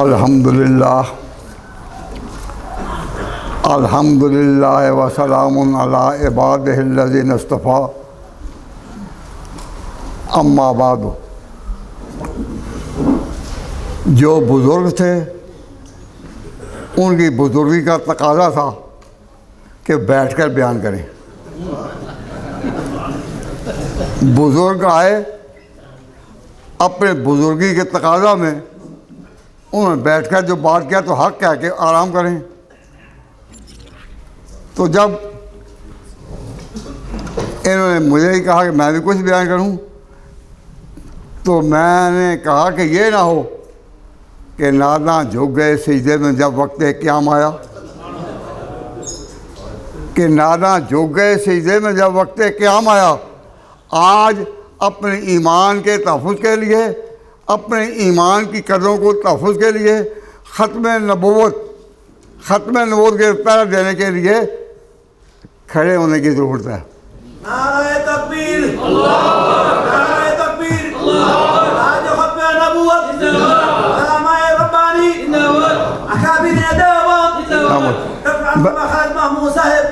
अल्हम्दुलिल्लाह अल्हम्दुलिल्लाह व सलामुन अला इबादिहिल्लज़ीना इस्तफ़ा अम्मा बाद। जो बुज़ुर्ग थे उनकी बुज़ुर्गी का तकाज़ा था कि बैठकर बयान करें। बुज़ुर्ग आए, अपने बुज़ुर्गी के तकाज़ा में उन्होंने बैठकर जो बात किया तो हक़ है कि आराम करें। तो जब इन्होंने मुझे ही कहा कि मैं भी कुछ बयान करूं, तो मैंने कहा कि ये ना हो कि नादा झुक गए सजदे में जब वक्त क़याम आया, कि नादा झुक गए सजदे में जब वक्त क़याम आया। आज अपने ईमान के तहफ़्फ़ुज़ के लिए, अपने ईमान की कदरों को तहफ़्फ़ुज़ के लिए, ख़त्म नबूवत के पहरा देने के लिए खड़े होने की ज़रूरत है। नारे तकबीर, नारे तकबीर, आज ख़त्म नबूवत, उलमाए रब्बानी, अकाबिर देवबंद, डॉक्टर महमूद साहब।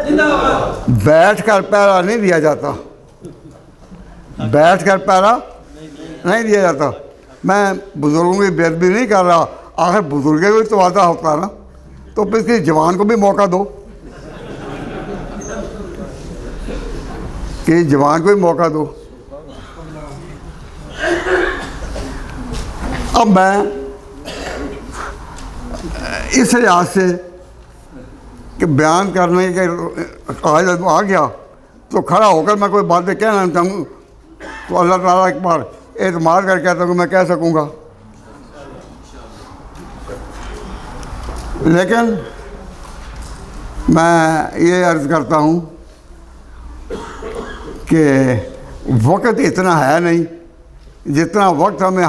बैठ कर पहरा नहीं दिया जाता, बैठ कर पहरा नहीं दिया जाता। मैं बुज़ुर्गों की बेइज्जती नहीं कर रहा, आखिर बुज़ुर्गों को तो वादा होता है ना, तो फिर किसी जवान को भी मौका दो, कि जवान को भी मौका दो। अब मैं इस लिहाज से कि बयान करने के आज आ गया तो खड़ा होकर मैं कोई बातें कहना चाहूँ तो अल्लाह ताला एक बार एतमाद कर कहता हूँ कि मैं कह सकूँगा। लेकिन मैं ये अर्ज़ करता हूँ कि वक्त इतना है नहीं, जितना वक्त हमें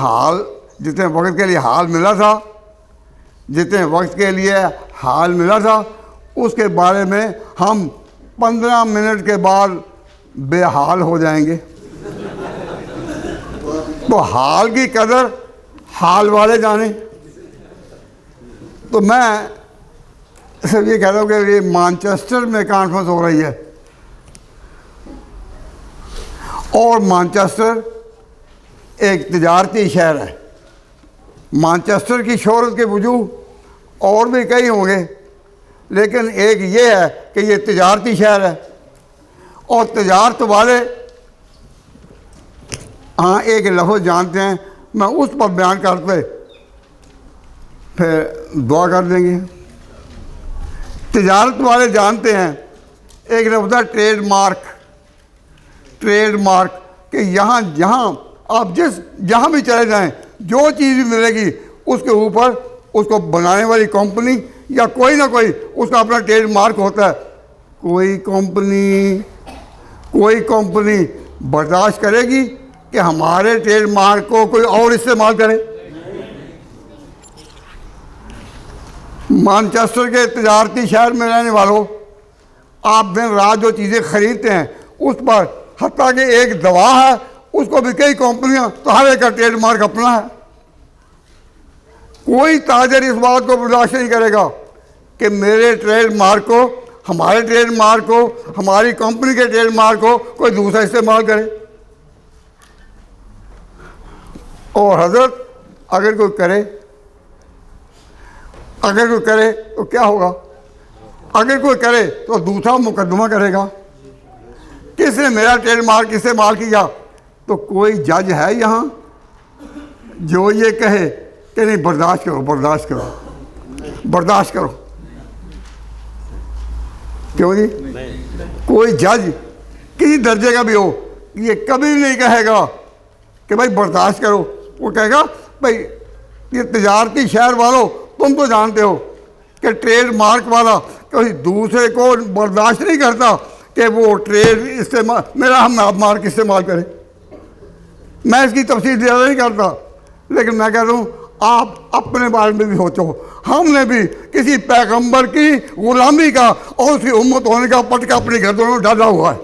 जितने वक्त के लिए हाल मिला था, जितने वक्त के लिए हाल मिला था उसके बारे में हम 15 मिनट के बाद बेहाल हो जाएंगे। तो हाल की कदर हाल वाले जाने। तो मैं सिर्फ ये कहता हूँ कि ये मैनचेस्टर में कॉन्फ्रेंस हो रही है और मैनचेस्टर एक तिजारती शहर है। मैनचेस्टर की शोहरत के वजूद और भी कई होंगे, लेकिन एक ये है कि ये तिजारती शहर है और तिजारत वाले हाँ एक लफ्ज़ जानते हैं, मैं उस पर बयान करते फिर दुआ कर देंगे। तिजारत वाले जानते हैं एक लफ्ज़ है ट्रेडमार्क, कि यहाँ जहाँ आप जहाँ भी चले जाएं जो चीज़ भी मिलेगी उसके ऊपर उसको बनाने वाली कंपनी या कोई ना कोई उसका अपना ट्रेडमार्क होता है। कोई कंपनी बर्दाश्त करेगी कि हमारे ट्रेडमार्क को कोई और इस्तेमाल करे? मैनचेस्टर के तिजारती शहर में रहने वालों, आप दिन रात जो चीज़ें खरीदते हैं उस पर हत्ता कि एक दवा है उसको भी कई कंपनियां, तो हर एक का ट्रेडमार्क अपना है। कोई ताजर इस बात को बर्दाश्त नहीं करेगा कि मेरे ट्रेडमार्क को, हमारे ट्रेडमार्क को, हमारी कंपनी के ट्रेडमार्क को कोई दूसरा इस्तेमाल करे। और हजरत अगर कोई करे तो क्या होगा? अगर कोई करे तो दूसरा मुकदमा करेगा, किसने मेरा ट्रेडमार्क इस्तेमाल किया? तो कोई जज है यहाँ जो ये कहे कि नहीं बर्दाश्त करो? क्यों जी? कोई जज किसी दर्जे का भी हो ये कभी नहीं कहेगा कि भाई बर्दाश्त करो। वो कहेगा भाई ये तिजारती शहर वालों तुम तो जानते हो कि ट्रेडमार्क वाला कोई दूसरे को बर्दाश्त नहीं करता कि वो ट्रेड इस्तेमाल मेरा हम मार्क इस्तेमाल करे। मैं इसकी तफसील ज़्यादा नहीं करता, लेकिन मैं कहता हूँ आप अपने बारे में भी सोचो। हमने भी किसी पैगंबर की गुलामी का और उसकी उम्मत होने का पटका अपने गर्दनों में डाला हुआ है।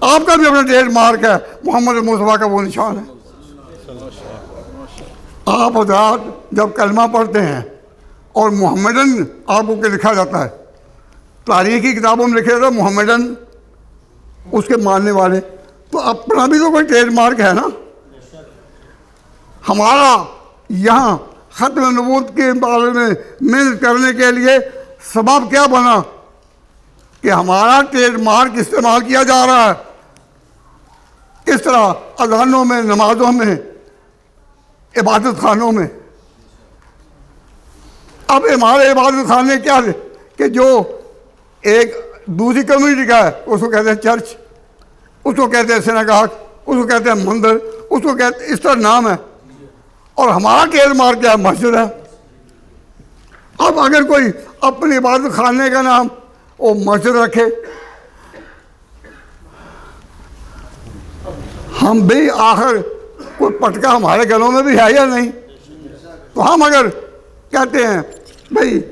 आपका भी अपना ट्रेडमार्क है, मोहम्मद मुस्तफा का वो निशान है। आप हज़रात जब कलमा पढ़ते हैं और मोहम्मदन आपको के लिखा जाता है, तारीख़ की किताबों में लिखे जाता है मोहम्मदन, उसके मानने वाले, तो अपना भी तो कोई ट्रेडमार्क है ना। हमारा यहाँ ख़त्म नबूवत के बारे में मेहनत करने के लिए सबब क्या बना कि हमारा ट्रेडमार्क इस्तेमाल किया जा रहा है। किस तरह? अज़ानों में, नमाज़ों में, इबादत खानों में। अब हमारे इबादत खाने क्या है कि जो एक दूसरी कम्युनिटी का है उसको कहते हैं चर्च, उसको कहते हैं सिनागाग, उसको कहते हैं मंदिर, उसको कहते हैं, इस तरह नाम है। और हमारा ट्रेडमार्क क्या है? मस्जिद है। अब अगर कोई अपनी इबादत खाने का नाम वो मस्जिद रखे, हम भी आखिर कोई पटका हमारे गलों में भी है या नहीं? तो हम अगर कहते हैं भाई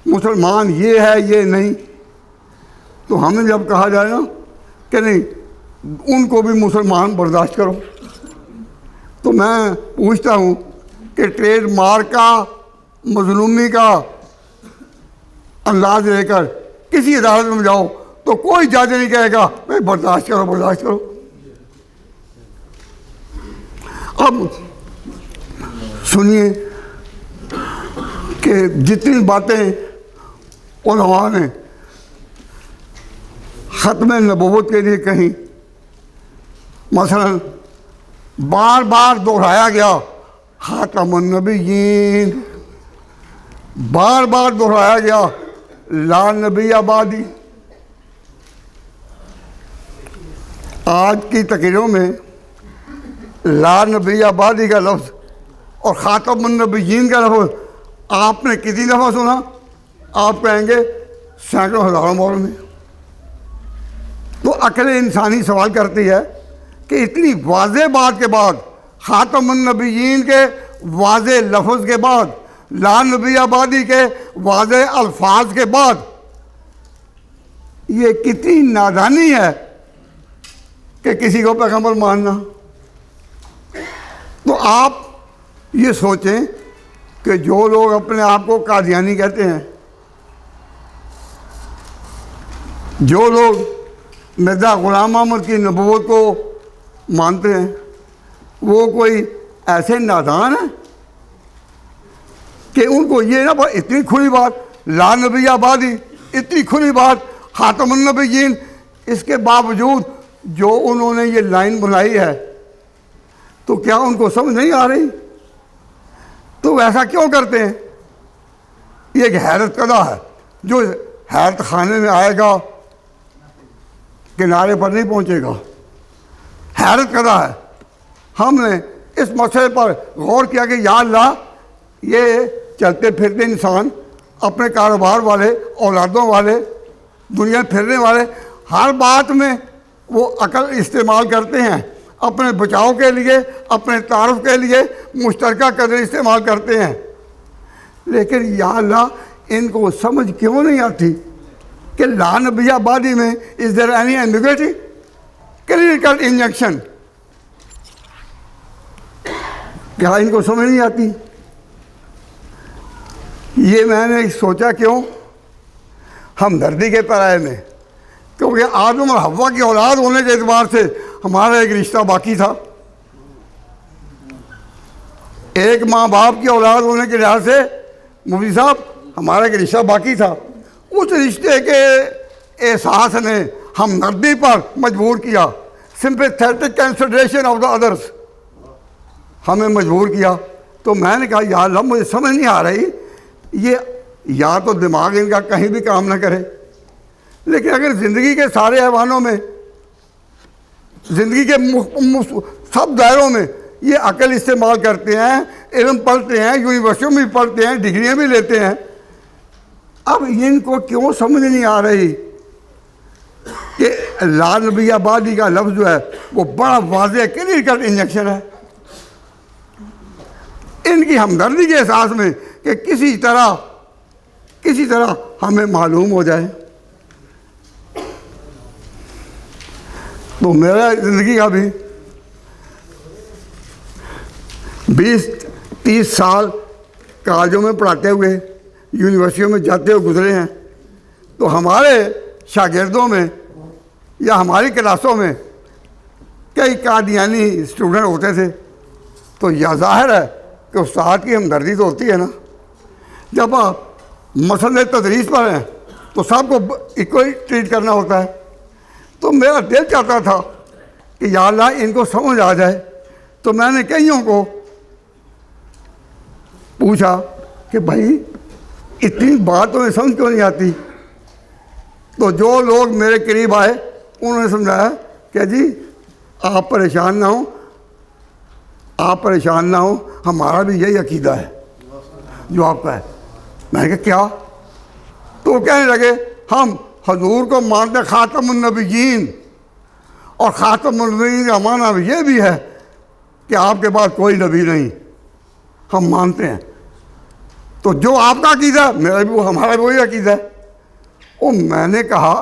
मुसलमान ये है ये नहीं, तो हमें जब कहा जाए ना कि नहीं उनको भी मुसलमान बर्दाश्त करो, तो मैं पूछता हूँ कि ट्रेडमार्क का, मजलूमी का अंदाज लेकर किसी अदालत में जाओ तो कोई जज नहीं कहेगा भाई बर्दाश्त करो बर्दाश्त करो। अब सुनिए कि जितनी बातें उलमा ने ख़त्म नबूवत के लिए कहीं, मसलन बार बार दोहराया गया ख़ातमुन नबिय्यीन, बार बार दोहराया गया ला नबी आबादी। आज की तकरीरों में ला नबी आबादी का लफ्ज़ और ख़ातमुन नबिय्यीन का लफ्ज़ आपने कितनी दफ़ा सुना? आप कहेंगे सैकड़ों हज़ारों बार में। तो अक्ल इंसानी सवाल करती है कि इतनी वाज़ेह बात के बाद, ख़ातमुन नबिय्यीन के वाज़ेह लफ्ज़ के बाद, ला नबी आबादी के वाज़ेह अल्फाज के बाद, ये कितनी नादानी है कि किसी को पैगंबर मानना। तो आप ये सोचें कि जो लोग अपने आप को कादियानी कहते हैं, जो लोग मिर्ज़ा ग़ुलाम अहमद की नबूवत को मानते हैं, वो कोई ऐसे नादान हैं कि उनको ये ना इतनी खुली बात ला नबी आबादी, इतनी खुली बात ख़ातमुन नबिय्यीन, इसके बावजूद जो उन्होंने ये लाइन बनाई है तो क्या उनको समझ नहीं आ रही? तो वैसा क्यों करते हैं? ये एक हैरत कदा है, जो हैरत खाने में आएगा किनारे पर नहीं पहुंचेगा। हैरत कदा है। हमने इस मसले पर गौर किया कि या अल्लाह, ये चलते फिरते इंसान, अपने कारोबार वाले, औलादों वाले, दुनिया फिरने वाले, हर बात में वो अकल इस्तेमाल करते हैं, अपने बचाव के लिए, अपने तारुफ के लिए मुश्तरका कदर इस्तेमाल करते हैं। लेकिन या अल्लाह इनको समझ क्यों नहीं आती कि ला नबी आबादी में is there any ambiguity, clear cut injection, क्या इनको समझ नहीं आती? ये मैंने सोचा क्यों, हमदर्दी के पैराए में, क्योंकि आदम और हव्वा की औलाद होने के एतबार से हमारा एक रिश्ता बाकी था। एक माँ बाप की औलाद होने के लिहाज से मुफ्ती साहब हमारा एक रिश्ता बाकी था। उस रिश्ते के एहसास ने हमदर्दी पर मजबूर किया, sympathetic consideration of the others हमें मजबूर किया। तो मैंने कहा या अल्लाह मुझे समझ नहीं आ रही, ये या तो दिमाग इनका कहीं भी काम ना करे, लेकिन अगर ज़िंदगी के सारे हैवानों में, ज़िंदगी के सब दायरों में ये अकल इस्तेमाल करते हैं, इल्म पढ़ते हैं, यूनिवर्सिटियों में पढ़ते हैं, डिग्रियाँ भी लेते हैं, अब इनको क्यों समझ नहीं आ रही कि ला नबी आबादी का लफ्ज़ जो है वो बड़ा वाज़ेह क्लियर कट इंजेक्शन है इनकी हमदर्दी के एहसास में कि किसी तरह हमें मालूम हो जाए। तो मेरा ज़िंदगी का भी 30 साल कॉलेजों में पढ़ाते हुए, यूनिवर्सिटियों में जाते हुए गुजरे हैं, तो हमारे शागिर्दों में या हमारी क्लासों में कई कादियानी स्टूडेंट होते थे। तो यह ज़ाहिर है कि उस्ताद की हमदर्दी तो होती है ना। जब आप मसले तदरीस पर हैं तो सबको इक्वली ट्रीट करना होता है। तो मेरा दिल चाहता था कि या अल्लाह इनको समझ आ जाए। तो मैंने कईयों को पूछा कि भाई इतनी बात तुम्हें समझ क्यों नहीं आती। तो जो लोग मेरे करीब आए उन्होंने समझाया कि जी आप परेशान ना हो, आप परेशान ना हो, हमारा भी यही अकीदा है जो आपका है। मैंने कहा क्या? तो वो कहने लगे हम हजूर को मानते ख़ातमुन नबिय्यीन, और ख़ातमुन नबिय्यीन का माना ये भी है कि आपके बाद कोई नबी नहीं, हम मानते हैं। तो जो आपका अकीदा मेरा भी, वो हमारा भी वही अकीदा है। वो मैंने कहा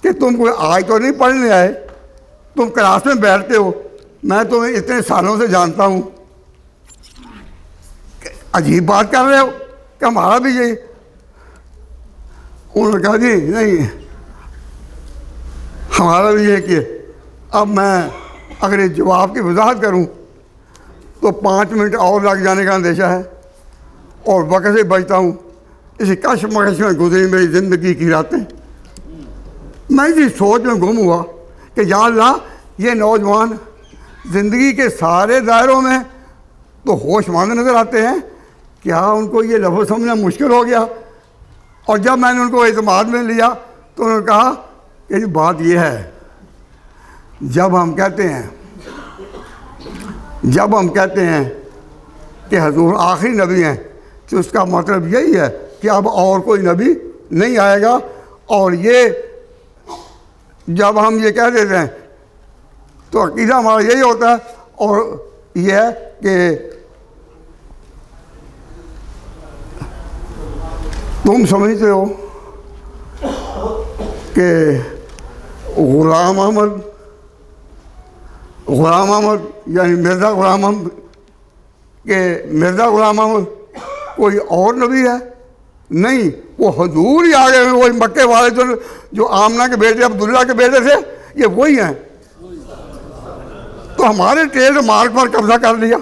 कि तुम कोई आज तो नहीं पढ़ने आए, तुम क्लास में बैठते हो, मैं तुम्हें इतने सालों से जानता हूँ, अजीब बात कर रहे हो कि हमारा भी यही। उन्होंने कहा जी नहीं, हमारा भी ये कि अब मैं अगर इस जवाब की वजाहत करूं तो 5 मिनट और लग जाने का अंदेशा है और वक्त से बचता हूं। इसी कशमकश में गुजरी मेरी ज़िंदगी की रातें। मैं इसी सोच में गुम हुआ कि या अल्लाह ये नौजवान ज़िंदगी के सारे दायरों में तो होशमंद नज़र आते हैं, क्या उनको ये लफ्ज़ समझना मुश्किल हो गया? और जब मैंने उनको एतमाद में लिया तो उन्होंने कहा कि जी बात यह है, जब हम कहते हैं कि हजूर आखिरी नबी हैं तो उसका मतलब यही है कि अब और कोई नबी नहीं आएगा। और ये जब हम ये कह देते हैं तो अकीदा हमारा यही होता है, और यह है कि तुम समझते हो कि गुलाम अहमद यानी मिर्ज़ा गुलाम अहमद कोई और नबी है? नहीं, वो हजूर ही आ गए। वही मक्के वाले जो आमना के बेटे अब्दुल्ला के बेटे थे, ये वही हैं। तो हमारे ट्रेड मार्क पर कब्जा कर लिया।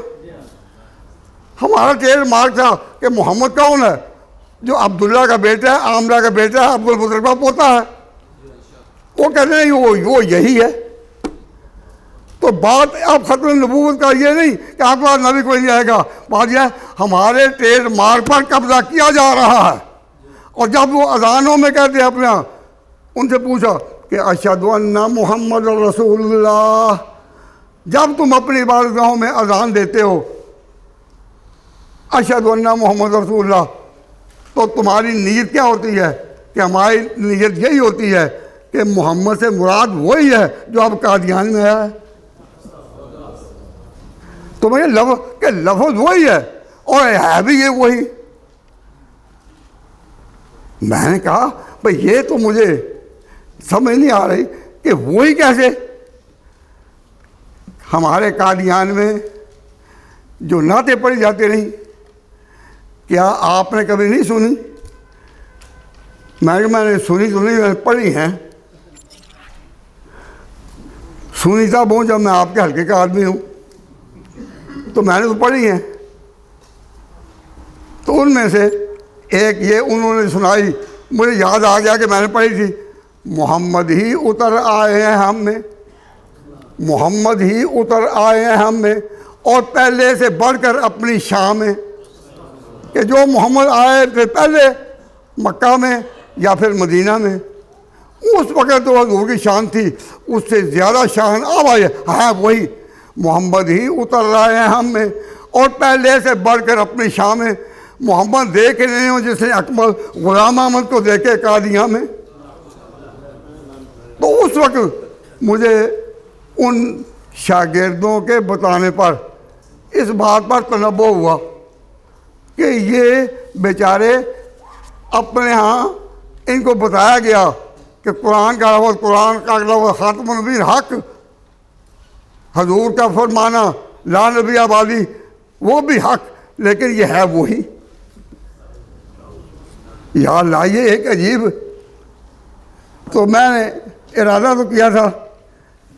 हमारा ट्रेड मार्क था कि मोहम्मद कौन है? जो अब्दुल्ला का बेटा है, आमना का बेटा है, अब्दुल मुतलिब का पोता है। वो कहते हैं वो यही है। तो बात अब खत्म नबूवत का ये नहीं कि आपके पास नबी कोई नहीं आएगा, बात यह हमारे ट्रेड मार्क पर कब्जा किया जा रहा है। और जब वो अजानों में कहते हैं अपने, उनसे पूछा कि अशहदु अन्ना मुहम्मद रसूलुल्लाह, जब तुम अपनी इबादतगाहों में अजान देते हो अशहदु अन्ना मुहम्मद रसूलुल्लाह, तो तुम्हारी नीयत क्या होती है? कि हमारी नीयत यही होती है कि मोहम्मद से मुराद वही है जो अब कादियान में आया है। तो मैं लफ्ज़ वही है और है भी ये वही। मैंने कहा भाई ये तो मुझे समझ नहीं आ रही कि वही कैसे। हमारे कादियान में जो नाते पढ़ी जाती रही, क्या आपने कभी नहीं सुनी? मैंने सुनी तो नहीं, मैंने पढ़ी हैं। सुनी तब हूँ जब मैं आपके हल्के का आदमी हूँ, तो मैंने तो पढ़ी हैं। तो उनमें से एक ये उन्होंने सुनाई, मुझे याद आ गया कि मैंने पढ़ी थी, मोहम्मद ही उतर आए हैं हम में, मोहम्मद ही उतर आए हैं हम में, और पहले से बढ़कर अपनी शान में। कि जो मोहम्मद आए थे पहले मक्का में या फिर मदीना में, उस वक़्त तो हजूर की शान थी, उससे ज़्यादा शान अब आई है। हाँ वही मोहम्मद ही उतर रहे हैं हम में, और पहले से बढ़कर अपनी शान में। मोहम्मद देख रहे हो जिसने अकबर गुलाम अहमद को देखे कादियाँ में। तो उस वक्त मुझे उन शागिर्दों के बताने पर इस बात पर तनब्बो हुआ कि ये बेचारे अपने यहाँ इनको बताया गया कि कुरान का लफ्ज़ ख़ातमुन नबीय्यीन हक, हजूर का फरमाना ला नबी आबादी वो भी हक, लेकिन ये है वही। यार लाइए एक अजीब। तो मैंने इरादा तो किया था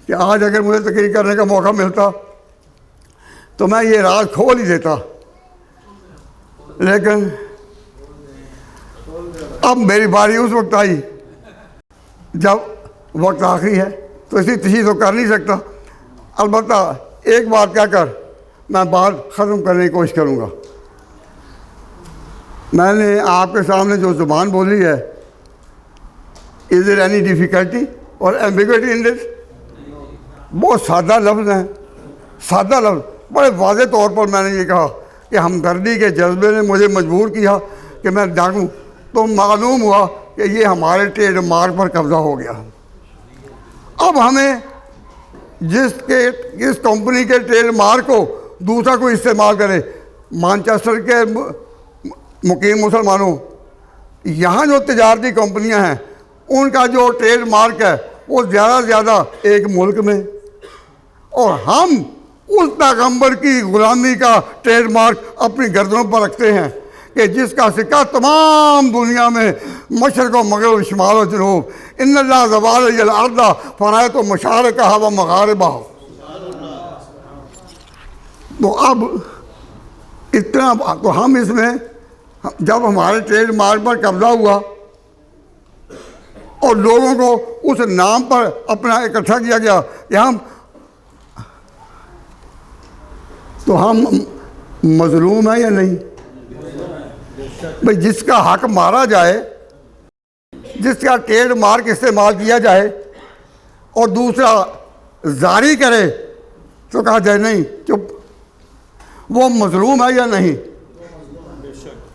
कि आज अगर मुझे तकरीर करने का मौका मिलता तो मैं ये राज खोल ही देता, लेकिन अब मेरी बारी उस वक्त आई जब वक्त आखिरी है, तो इसी तशरीह तो कर नहीं सकता। अलबत्ता एक बात कहकर मैं बात ख़त्म करने की कोशिश करूँगा। मैंने आपके सामने जो ज़ुबान बोली है, इज़ देयर एनी डिफ़िकल्टी और एम्बिग्विटी इन दिस? बहुत सादा लफ्ज़ हैं, सादा लफ्ज़। बड़े वाज़े तौर पर मैंने ये कहा कि हमदर्दी के जज्बे ने मुझे मजबूर किया कि मैं जागूँ, तो मालूम हुआ कि ये हमारे ट्रेडमार्क पर कब्ज़ा हो गया। अब हमें जिस कंपनी के ट्रेडमार्क को दूसरा कोई इस्तेमाल करे, मानचेस्टर के मुकीम मुसलमानों, यहाँ जो तजारती कंपनियाँ हैं उनका जो ट्रेडमार्क है वो ज़्यादा से ज़्यादा एक मुल्क में, और हम उस पैगंबर की ग़ुलामी का ट्रेडमार्क अपनी गर्दनों पर रखते हैं कि जिसका सिक्का तमाम दुनिया में मशरक़ व मग़रिब शुमाल व जनूब, इन्नल्लाह ज़वाल अर्दा फ़नाए तो मशारिक़हा व मग़ारिबहा। तो अब इतना, तो हम इसमें जब हमारे ट्रेडमार्क पर कब्ज़ा हुआ और लोगों को उस नाम पर अपना इकट्ठा किया गया कि हम मजलूम हैं या नहीं? भाई जिसका हक मारा जाए, जिसका ट्रेडमार्क इस्तेमाल किया जाए और दूसरा जारी करे तो कहा जाए नहीं चुप, वो मजलूम है या नहीं?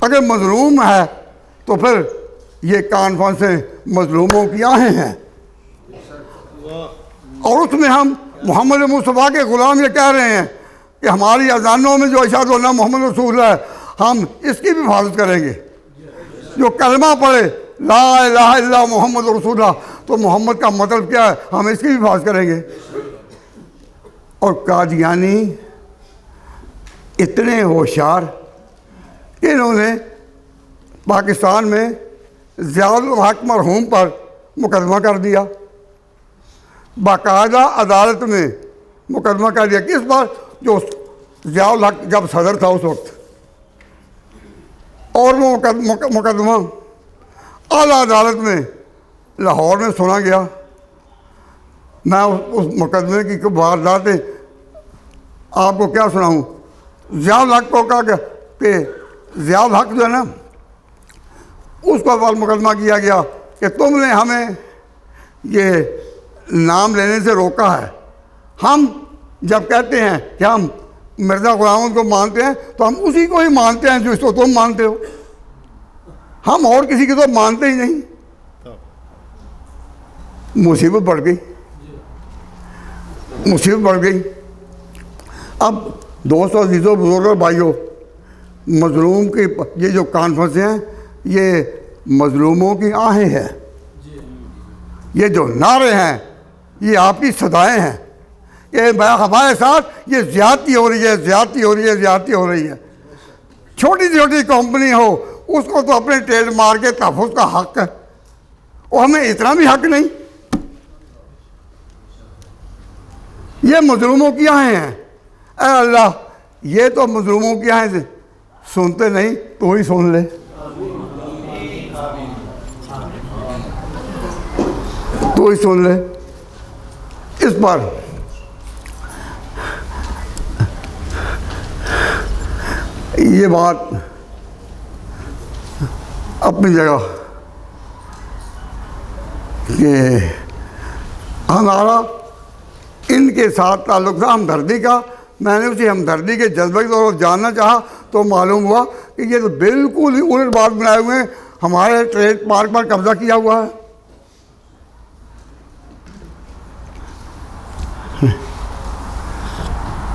अगर मजलूम है तो फिर ये कॉन्फ्रेंसें मजलूमों की आहें हैं, और उसमें हम मोहम्मद मुस्तफ़ा के ग़ुलाम ये कह रहे हैं कि हमारी अज़ानों में जो अशहदु अन्ना मोहम्मद रसूल है, हम इसकी भी हिफाजत करेंगे। जो कलमा पढ़े ला इलाहा इल्ला मोहम्मद रसूलुल्लाह, तो मोहम्मद का मतलब क्या है, हम इसकी भी हिफाजत करेंगे। और कादियानी इतने होशियार कि इन्होंने पाकिस्तान में ज़ियाउल हक मरहूम पर मुकदमा कर दिया, बाकायदा अदालत में मुकदमा कर दिया। किस बार? जो ज़ियाउल हक जब सदर था उस वक्त, और वो मुकदमा आला अदालत में लाहौर में सुना गया। मैं उस मुकदमे की वारदातें आपको क्या सुनाऊँ। ज़ियाउल हक को कहा कि ज़ियाउल हक जो है ना, उसको पर मुकदमा किया गया कि तुमने हमें ये नाम लेने से रोका है। हम जब कहते हैं कि हम मिर्ज़ा ग़ुलाम को मानते हैं तो हम उसी को ही मानते हैं जिसको तुम मानते हो, हम और किसी की तो मानते ही नहीं। मुसीबत बढ़ गई, मुसीबत बढ़ गई। अब दोस्तों, अजीज़ों, बुजुर्गों, भाइयों, मज़लूम की ये जो कॉन्फ्रेंस हैं, ये मज़लूमों की आहें हैं। ये जो नारे हैं ये आपकी सदाएं हैं कि हमारे साथ ये ज़्यादती हो रही है, ज़्यादती हो रही है, ज़्यादती हो रही है। छोटी सी छोटी कंपनी हो, उसको तो अपने ट्रेडमार्क के तहफ़्फ़ुज़ का हक है, और हमें इतना भी हक नहीं। ये मज़लूमों की आहें हैं। ऐ अल्लाह, ये तो मज़लूमों की आहें से सुनते नहीं, तो ही सुन ले, तो ही सुन ले। इस पर ये बात अपनी जगह कि हमारा इनके साथ ताल्लुक़ था हमदर्दी का। मैंने उसी हमदर्दी के जज्बे के तौर पर जानना चाहा तो मालूम हुआ कि ये तो बिल्कुल ही उलट बात बनाए हुए हैं, हमारे ट्रेडमार्क पर कब्जा किया हुआ है।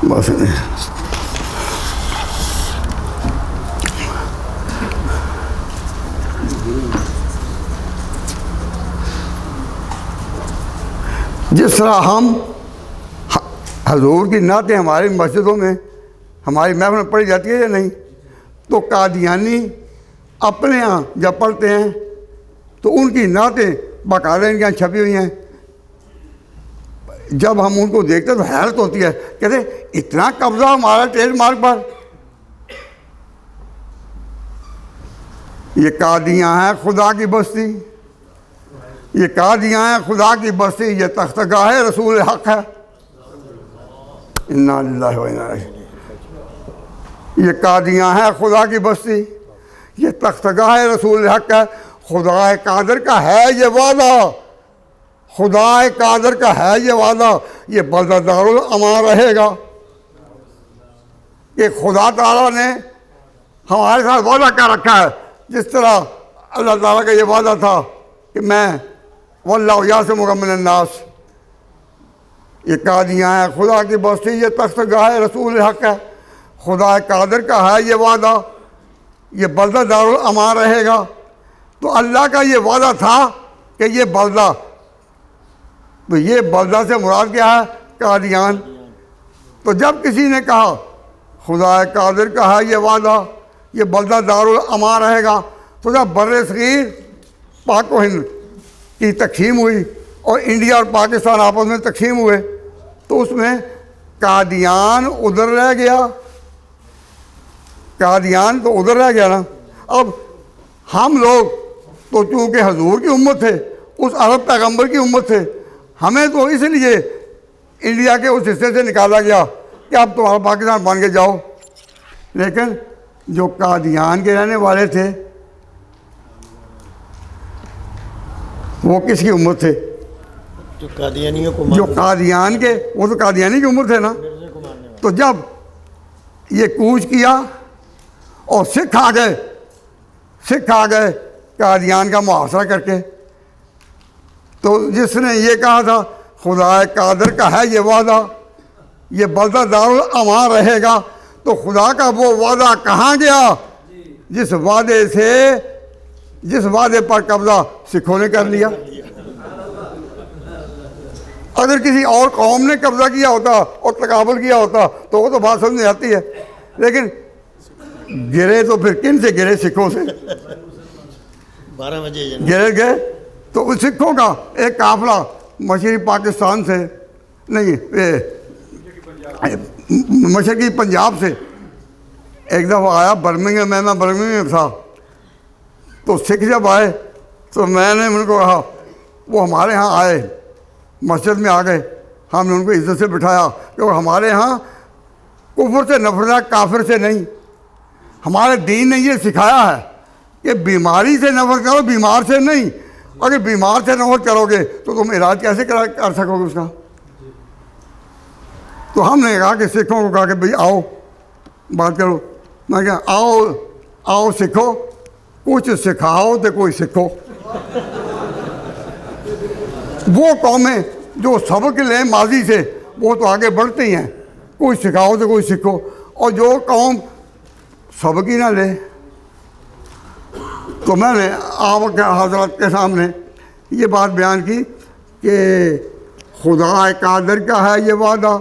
बस जिस तरह हम हजूर की नातें हमारी मस्जिदों में हमारी महफिल में पढ़ी जाती है या नहीं? तो कादियानी अपने यहाँ जब पढ़ते हैं तो उनकी नातें बाकायदा इनके यहाँ छपी हुई हैं। जब हम उनको देखते हैं तो हैरत होती है, कहते इतना कब्जा हमारा ट्रेडमार्क पर। ये कादियाँ हैं खुदा की बस्ती, ये कादियाँ हैं खुदा की बस्ती, ये तख्तगाह है रसूल हक है। इन्ना लिल्लाहि व इन्ना इलैहि। ये कादियाँ हैं खुदा की बस्ती, ये तख्तगाह है रसूल हक है। खुदा कादर का है ये वादा, खुदा कादर का है ये वादा, ये बल्दा दारुल अमान रहेगा। कि खुदा ताला ने हमारे साथ वादा कर रखा है, जिस तरह अल्लाह ताला का ये वादा था कि मैं वल्लाहु यासिमुका मिनन नास। ये कादियाँ हैं खुदा की बस्ती, ये तख्तगाह है रसूल हक है। खुदा कादर का है ये वादा, ये बल्दा दारुल अमान रहेगा। तो अल्लाह का ये वादा था कि ये बल्दा, तो ये बल्दा से मुराद क्या है? कादियान। तो जब किसी ने कहा खुदा कादर का है ये वादा, ये बल्दा दारुल अमान रहेगा, तो जब बर्रे सगीर पाक व हिंद की तक़सीम हुई और इंडिया और पाकिस्तान आपस में तक़सीम हुए, तो उसमें कादियान उधर रह गया। कादियान तो उधर रह गया ना। अब हम लोग तो चूँकि हजूर की उम्मत थे, उस अरब पैगम्बर की उम्मत थे, हमें तो इसलिए इंडिया के उस हिस्से से निकाला गया कि अब तुम्हारा पाकिस्तान बन के जाओ। लेकिन जो कादियान के रहने वाले थे वो किसकी उम्मत थे? जो कादियानियों को जो कादियान के, वो तो कादियानी की उम्र थे ना। तो जब ये कूच किया और सिख आ गए कादियान का मुहासरा करके, तो जिसने ये कहा था खुदा कादर का है ये वादा, ये बल्दा दारुल अमान रहेगा, तो खुदा का वो वादा कहाँ गया जिस वादे पर कब्जा सिखों ने कर लिया? अगर किसी और कौम ने कब्जा किया होता और तकाबुल किया होता तो वो तो बात समझ में आती है। लेकिन गिरे तो फिर किन से गिरे? सिखों से 12 बजे गिरे गए। तो उस सिखों का एक काफिला मशरक़ी पाकिस्तान से नहीं, मशरक़ी पंजाब से एक दफ़ा आया बर्मिंघम में, मैं बर्मिंघम में था। तो सिख जब आए तो मैंने उनको कहा, वो हमारे यहाँ आए, मस्जिद में आ गए, हमने उनको इज्जत से बिठाया, क्योंकि हमारे यहाँ कुफ्र से नफरत है, काफिर से नहीं। हमारे दीन ने ये सिखाया है कि बीमारी से नफरत करो, बीमार से नहीं। अगर बीमार से नफरत करोगे तो तुम इलाज कैसे कर सकोगे उसका? तो हमने कहा कि सिखों को कहा कि भाई आओ बात करो। मैं क्या आओ सीखो, कुछ सिखाओ तो कोई सीखो। वो कौमें जो सबक लें माजी से वो तो आगे बढ़ती हैं, कोई सिखाओ तो कोई सीखो। और जो कौम सबक ही ना ले, तो मैंने आप हजरत के सामने ये बात बयान की कि खुदा कादर का है ये वादा,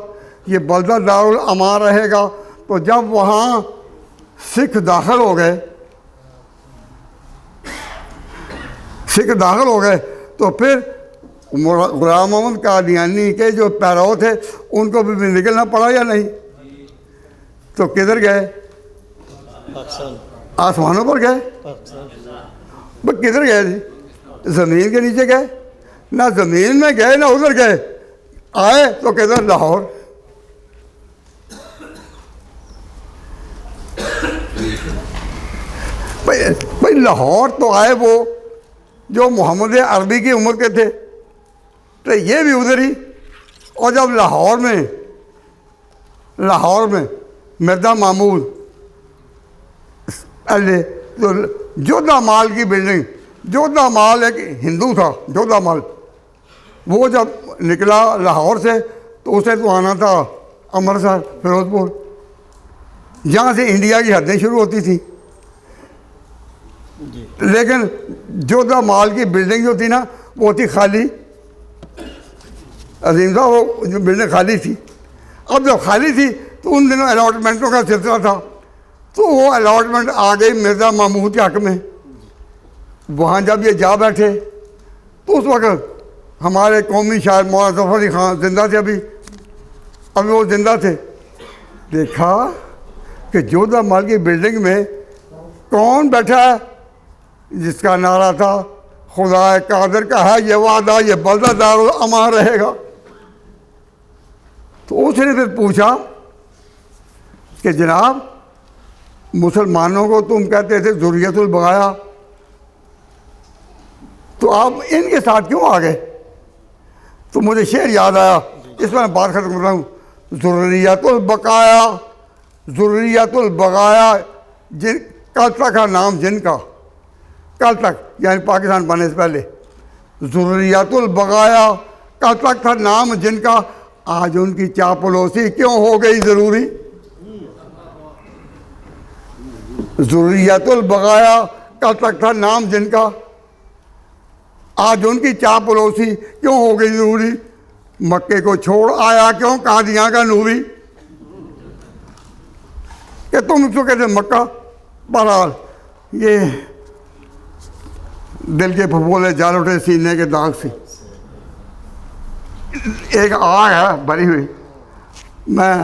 ये बल्दा दारुल अमान रहेगा। तो जब वहाँ सिख दाखिल हो गए तो फिर गुलाम मोहम्मद कादियानी के जो पैरो थे उनको भी निकलना पड़ा या नहीं? तो किधर गए? पाकिस्तान, आसमानों पर गए। बस किधर गए थे? ज़मीन के नीचे गए? ना ज़मीन में गए ना उधर गए। आए तो किधर? लाहौर। भाई लाहौर तो आए वो जो मोहम्मद अरबी की उम्र के थे, तो ये भी उधर ही। और जब लाहौर में मिर्ज़ा मामूद तो जोधा माल की बिल्डिंग, जोधा माल एक हिंदू था, जोधा माल, वो जब निकला लाहौर से तो उसे तो आना था अमृतसर, फिरोजपुर, जहाँ से इंडिया की हदें शुरू होती थी। लेकिन जोधा माल की बिल्डिंग जो थी ना वो थी खाली। अजीम साहब वो बिल्डिंग खाली थी। अब जब खाली थी तो उन दिनों अलॉटमेंटों का सिलसिला था, तो वो अलॉटमेंट आ गई मिर्ज़ा महमूद के हक़ में। वहाँ जब ये जा बैठे तो उस वक़्त हमारे कौमी शायर मौलाना ज़फ़र अली ख़ान ज़िंदा थे, अभी वो ज़िंदा थे। देखा कि जोधा महल की बिल्डिंग में कौन बैठा है जिसका नारा था खुदा कादिर का है ये वादा, ये बल्दा दारुल अमान रहेगा। तो उसने फिर पूछा कि जनाब, मुसलमानों को तुम कहते थे ज़ुर्रियतुल बगाया, तो आप इनके साथ क्यों आ गए? तो मुझे शेर याद आया, इस पर मैं बात खत्म कर रहा हूँ। ज़ुर्रियतुल बकाया, ज़ुर्रियतुल बगाया, जिन कल तक का नाम जिनका, कल तक यानी पाकिस्तान बनने से पहले, ज़ुर्रियतुल बगाया कल तक था नाम जिनका, आज उनकी चापलूसी क्यों हो गई ज़रूरी? ज़ुर्रियतुल बगाया कल तक था नाम जिनका, आज उनकी चापलूसी क्यों हो गई ज़रूरी? मक्के को छोड़ आया क्यों कादियां का नूरी? कि तुम उसको कहते मक्का। बहरहाल ये दिल के फफोले जाल उठे सीने के दाग से एक आग है भरी हुई। मैं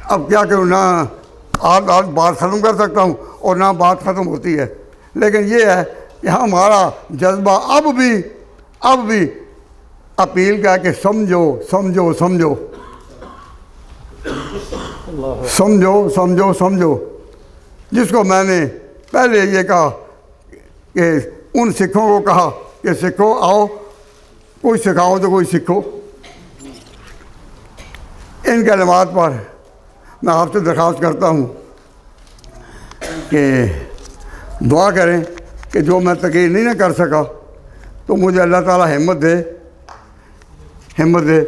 अब क्या करूँ, ना आज बात ख़त्म कर सकता हूँ और ना बात ख़त्म होती है, लेकिन ये है कि हमारा जज्बा अब भी अपील का कि समझो समझो समझो समझो समझो समझो। जिसको मैंने पहले ये कहा कि उन सिखों को कहा कि सिखो आओ, कोई सिखाओ तो कोई सीखो। इन कलमात पर मैं आपसे दरख्वास्त करता हूँ कि दुआ करें कि जो मैं तकीर नहीं ना कर सका तो मुझे अल्लाह ताला हिम्मत दे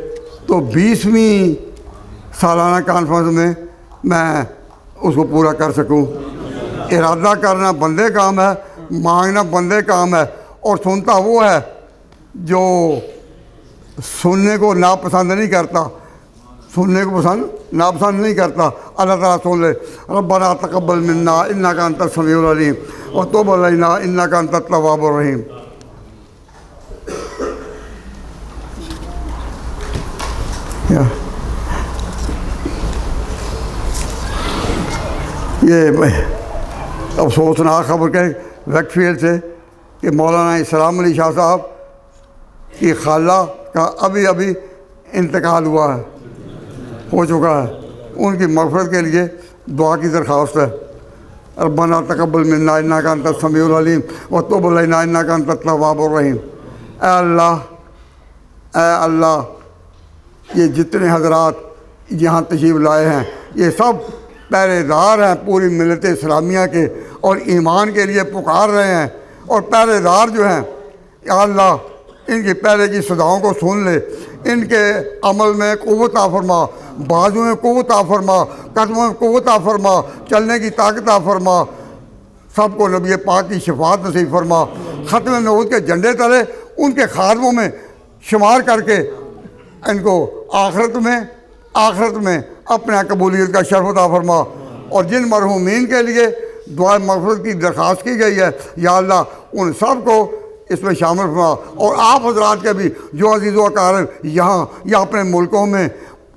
तो 20वीं सालाना कॉन्फ्रेंस में मैं उसको पूरा कर सकूं। इरादा करना बंदे काम है, मांगना बंदे काम है, और सुनता वो है जो सुनने को नापसंद नहीं करता, सुनने को नापसंद नहीं करता। अल्लाह ताला सुन ले। रब्बना तक़ब्बल मिन्ना इन्नका अंतस समीउल अलीम व तुब अलैना इन्नका अंतत तव्वाबुर रहीम। ये अफसोसनाक खबर के वैकफील्ड से कि मौलाना इस्लाम अली शाह साहब की खाला का अभी इंतकाल हुआ है, हो चुका है। उनकी मग़फ़िरत के लिए दुआ की दरख्वास्त है। रब्बना तक़ब्बल मिन्ना इन्नका अंतस समीउल अलीम व तुब अलैना इन्नका अंतत तव्वाबुर रहीम। ऐ अल्लाह, ये जितने हज़रात यहाँ तशरीफ़ लाए हैं ये सब पहरेदार हैं पूरी मिल्लत इस्लामिया के, और ईमान के लिए पुकार रहे हैं। और पहरेदार जो हैं, या अल्लाह इनकी पहले की सदाओं को सुन ले, इनके अमल में क़ुव्वत फरमा, बाजू में क़ुव्वत फरमा, कदमों में क़ुव्वत फरमा, चलने की ताकत फरमा। सबको नबी पाक की शफाअत नसीब फरमा। ख़त्म नबूवत के झंडे तले उनके खादमों में शुमार करके इनको आखिरत में अपने कबूलियत का शर्फ अता फरमा। और जिन मरहूमीन के लिए दुआ मग़फ़िरत की दरख्वास्त की गई है, या अल्लाह उन सब को इसमें शामिल फरमा। और आप हज़रात के भी जो अज़ीज़ व अक़ारिब यहाँ या अपने मुल्कों में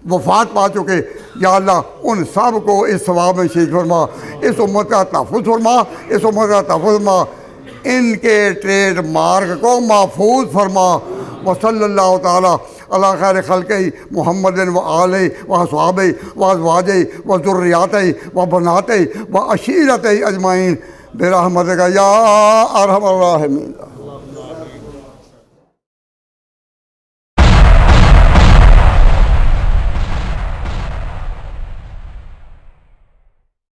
वफ़ात पा चुके, या अल्लाह उन सब को इस सवाब में शरीक फरमा। इस उम्मत का तहफ़्फ़ुज़ फरमा, इस उम्मत का तहफ़्फ़ुज़ फरमा, इनके ट्रेड मार्ग को महफूज फरमा। व सल्लल्लाहु तआला अला खैर खल्क़ि मुहम्मदिन व आलिहि व अस्हाबिहि व अज़वाजिहि व ज़ुर्रिय्यतिहि व बनातिहि व अशीरतिहि अजमाइन बिरहमतिका या अरहमर राहिमीन।